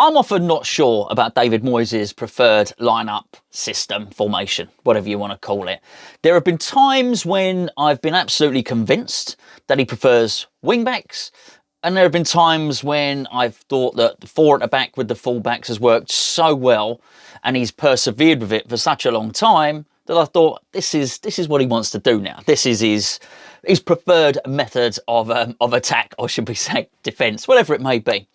I'm often not sure about David Moyes' preferred lineup, system, formation, whatever you want to call it. There have been times when I've been absolutely convinced that he prefers wing-backs, and there have been times when I've thought that the four at the back with the full-backs has worked so well, and he's persevered with it for such a long time, that I thought, this is what he wants to do now. This is his preferred method of attack, or should we say defence, whatever it may be.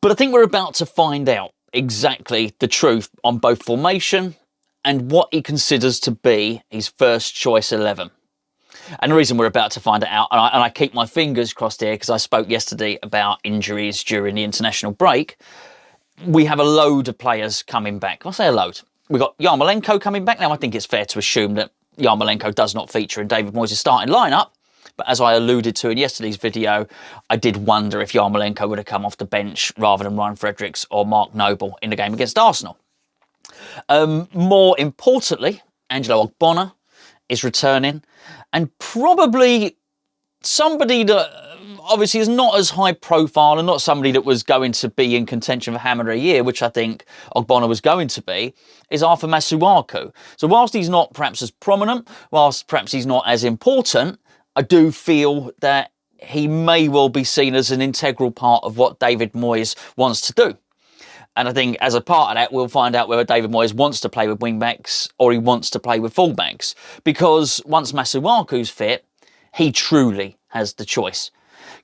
But I think we're about to find out exactly the truth on both formation and what he considers to be his first choice 11. And the reason we're about to find it out, and I keep my fingers crossed here because I spoke yesterday about injuries during the international break, we have a load of players coming back. I say a load. We've got Yarmolenko coming back. Now, I think it's fair to assume that Yarmolenko does not feature in David Moyes' starting lineup. But as I alluded to in yesterday's video, I did wonder if Yarmolenko would have come off the bench rather than Ryan Fredericks or Mark Noble in the game against Arsenal. More importantly, Angelo Ogbonna is returning, and probably somebody that obviously is not as high profile and not somebody that was going to be in contention for Hammer of the Year, which I think Ogbonna was going to be, is Ogbonna Masuaku. So whilst he's not perhaps as prominent, whilst perhaps he's not as important, I do feel that he may well be seen as an integral part of what David Moyes wants to do. And I think as a part of that, we'll find out whether David Moyes wants to play with wing-backs or he wants to play with full-backs. Because once Masuaku's fit, he truly has the choice.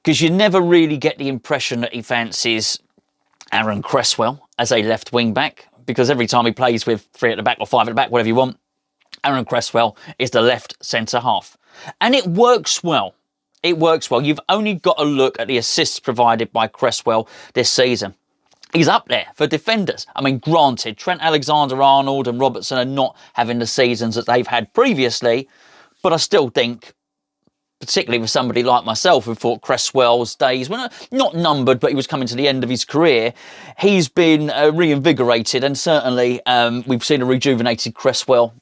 Because you never really get the impression that he fancies Aaron Cresswell as a left wing-back. Because every time he plays with 3 at the back or 5 at the back, whatever you want, Aaron Cresswell is the left centre-half. And it works well. It works well. You've only got to look at the assists provided by Cresswell this season. He's up there for defenders. I mean, granted, Trent Alexander-Arnold and Robertson are not having the seasons that they've had previously, but I still think, particularly with somebody like myself who thought Cresswell's days were not numbered, but he was coming to the end of his career, he's been reinvigorated, and certainly we've seen a rejuvenated Cresswell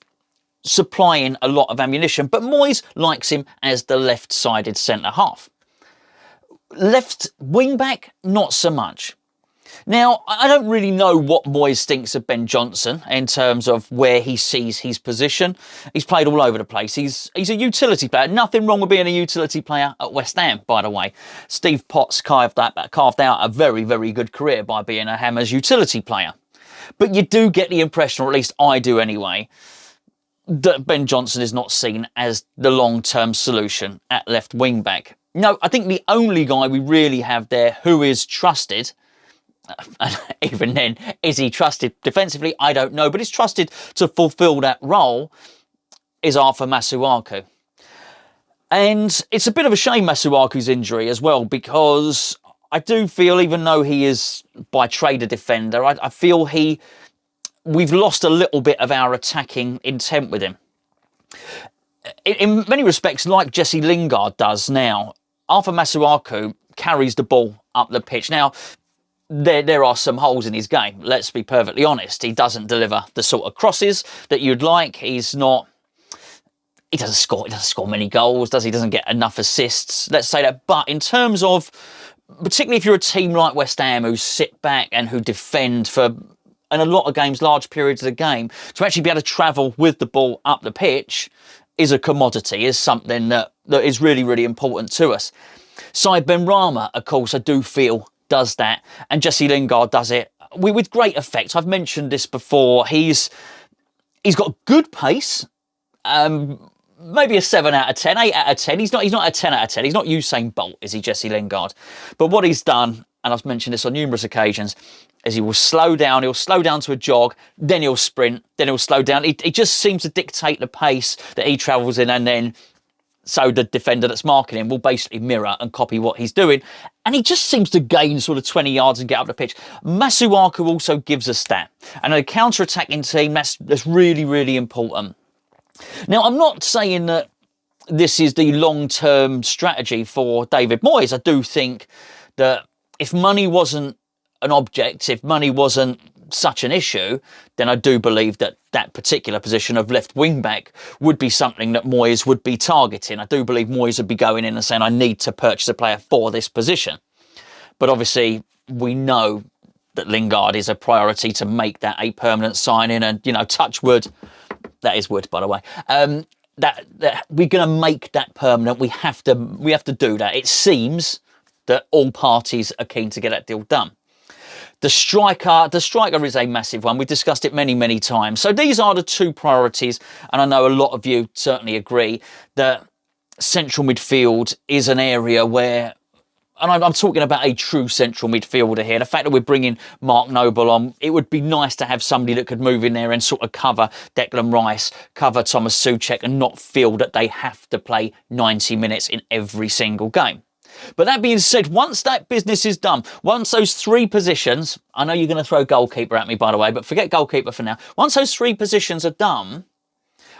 supplying a lot of ammunition, but Moyes likes him as the left-sided centre-half. Left wing-back, not so much. Now, I don't really know what Moyes thinks of Ben Johnson in terms of where he sees his position. He's played all over the place. He's a utility player. Nothing wrong with being a utility player at West Ham, by the way. Steve Potts carved out a very, very good career by being a Hammers utility player. But you do get the impression, or at least I do anyway, that Ben Johnson is not seen as the long-term solution at left wing-back. No, I think the only guy we really have there who is trusted, and even then, is he trusted defensively? I don't know, but he's trusted to fulfil that role, is Ogbonna Masuaku. And it's a bit of a shame, Masuaku's injury as well, because I do feel, even though he is by trade a defender, I feel we've lost a little bit of our attacking intent with him. In many respects, like Jesse Lingard does now, Ogbonna Masuaku carries the ball up the pitch. Now, there are some holes in his game, let's be perfectly honest. He doesn't deliver the sort of crosses that you'd like. He doesn't score many goals, does he? Doesn't get enough assists, let's say that. But in terms of, particularly if you're a team like West Ham who sit back and who defend for, in a lot of games, large periods of the game, to actually be able to travel with the ball up the pitch is a commodity, is something that is really, really important to us. Side Benrahma, of course, I do feel does that, and Jesse Lingard does it with great effect. I've mentioned this before. He's got good pace, maybe a 7 out of 10, 8 out of 10. He's not a 10 out of 10. He's not Usain Bolt, is he, Jesse Lingard? But what he's done, and I've mentioned this on numerous occasions, is he will slow down. He'll slow down to a jog, then he'll sprint, then he'll slow down. He just seems to dictate the pace that he travels in, and then so the defender that's marking him will basically mirror and copy what he's doing. And he just seems to gain sort of 20 yards and get up the pitch. Masuaku also gives us that. And a counter-attacking team, that's really, really important. Now, I'm not saying that this is the long-term strategy for David Moyes. I do think that if money wasn't an object, if money wasn't such an issue, then I do believe that that particular position of left wing back would be something that Moyes would be targeting. I do believe Moyes would be going in and saying, I need to purchase a player for this position. But obviously, we know that Lingard is a priority to make that a permanent signing, and, you know, touch wood, that is wood, by the way, that we're going to make that permanent. We have to do that. It seems that all parties are keen to get that deal done. The striker is a massive one. We've discussed it many, many times. So these are the two priorities, and I know a lot of you certainly agree that central midfield is an area where, and I'm talking about a true central midfielder here. The fact that we're bringing Mark Noble on, it would be nice to have somebody that could move in there and sort of cover Declan Rice, cover Thomas Souček, and not feel that they have to play 90 minutes in every single game. But that being said, once that business is done, once those three positions, I know you're going to throw goalkeeper at me, by the way, but forget goalkeeper for now. Once those three positions are done,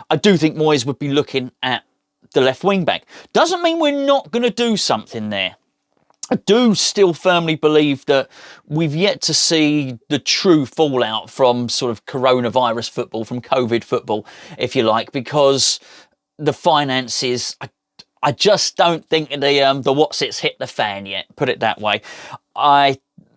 I do think Moyes would be looking at the left wing back. Doesn't mean we're not going to do something there. I do still firmly believe that we've yet to see the true fallout from sort of coronavirus football, from COVID football, if you like, because the finances, I just don't think the what's it's hit the fan yet, put it that way.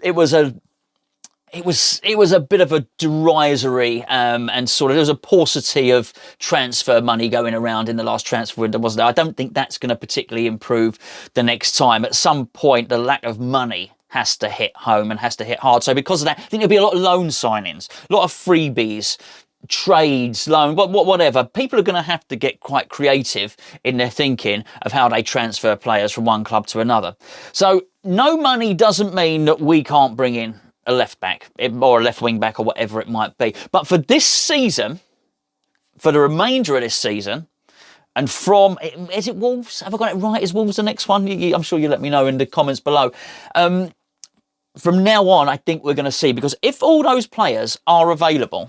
It was a bit of a derisory and sort of, there was a paucity of transfer money going around in the last transfer window, wasn't there? I don't think that's going to particularly improve the next time. At some point, the lack of money has to hit home and has to hit hard. So because of that, I think there'll be a lot of loan signings, a lot of freebies, trades, loan, whatever. People are going to have to get quite creative in their thinking of how they transfer players from one club to another. So no money doesn't mean that we can't bring in a left back or a left wing back or whatever it might be. But for this season, for the remainder of this season, and from, is it Wolves? Have I got it right? Is Wolves the next one? I'm sure you'll let me know in the comments below. From now on, I think we're going to see, because if all those players are available,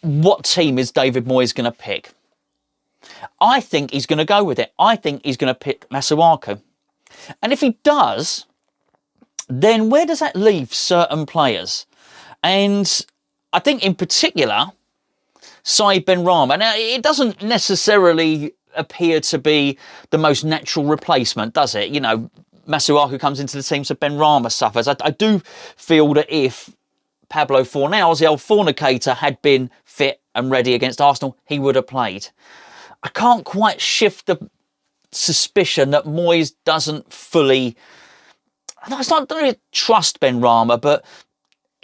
what team is David Moyes going to pick? I think he's going to go with it. I think he's going to pick Masuaku. And if he does, then where does that leave certain players? And I think in particular, Benrahma. Now, it doesn't necessarily appear to be the most natural replacement, does it? You know, Masuaku comes into the team, so Benrahma suffers. I do feel that if Pablo Fornals, the old fornicator, had been fit and ready against Arsenal, he would have played. I can't quite shift the suspicion that Moyes doesn't fully, I don't really trust Benrahma, but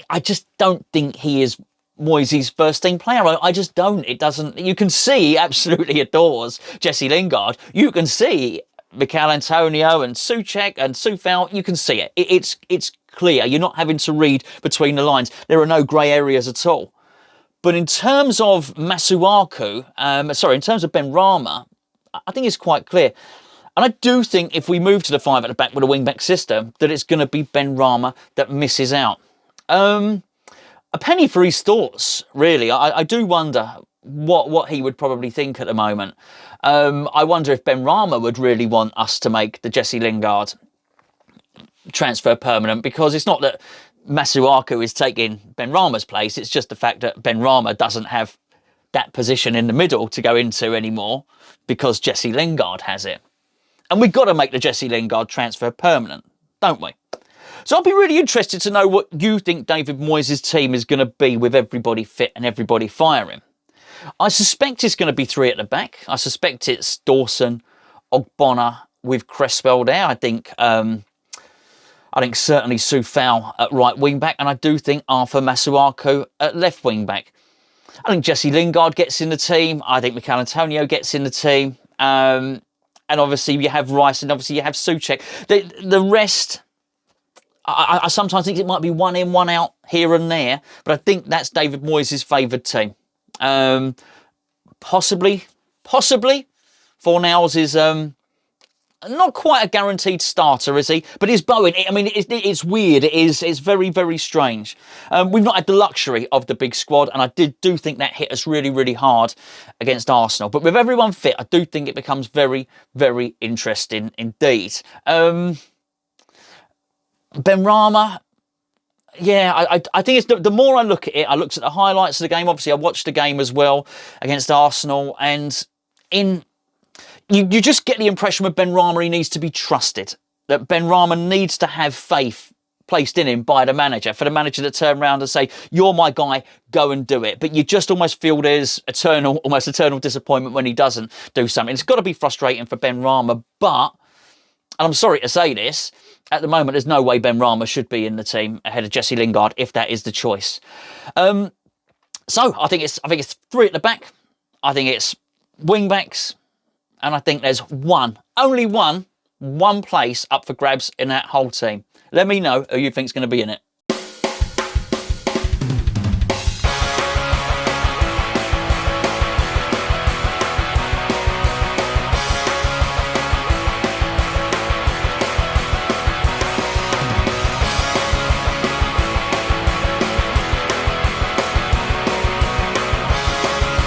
I just don't think he is Moyes' first team player. I just don't. It doesn't. You can see he absolutely adores Jesse Lingard. You can see Mikel Antonio and Souček and Soufal. You can see it. It's clear. You're not having to read between the lines. There are no grey areas at all. But in terms of Masuaku, in terms of Benrahma, I think it's quite clear. And I do think if we move to the five at the back with a wing-back system, that it's going to be Benrahma that misses out. A penny for his thoughts, really. I do wonder what he would probably think at the moment. I wonder if Benrahma would really want us to make the Jesse Lingard transfer permanent, because it's not that Masuaku is taking Benrahma's place, it's just the fact that Benrahma doesn't have that position in the middle to go into anymore because Jesse Lingard has it. And we've got to make the Jesse Lingard transfer permanent, don't we? So I'll be really interested to know what you think David Moyes' team is going to be with everybody fit and everybody firing. I suspect it's going to be three at the back. I suspect it's Dawson, Ogbonna with Cresswell there. I think certainly Soufal at right wing back, and I do think Arthur Masuaku at left wing back. I think Jesse Lingard gets in the team. I think Mikel Antonio gets in the team. And obviously you have Rice, and obviously you have Souček. The rest, I sometimes think it might be one in, one out here and there, but I think that's David Moyes' favoured team. Possibly. Fornals is not quite a guaranteed starter, is he? But he's Bowen. I mean, it's weird. It's very, very strange. We've not had the luxury of the big squad, and I do think that hit us really, really hard against Arsenal. But with everyone fit, I do think it becomes very, very interesting indeed. Benrahma, yeah, I think it's the more I look at it, I looked at the highlights of the game. Obviously, I watched the game as well against Arsenal, and you just get the impression with Benrahma, he needs to be trusted. That Benrahma needs to have faith placed in him by the manager, for the manager to turn around and say, you're my guy, go and do it. But you just almost feel there's almost eternal disappointment when he doesn't do something. It's got to be frustrating for Benrahma, but, and I'm sorry to say this, at the moment, there's no way Benrahma should be in the team ahead of Jesse Lingard if that is the choice. So I think it's 3 at the back. I think it's wing backs, and I think there's only one place up for grabs in that whole team. Let me know who you think's going to be in it.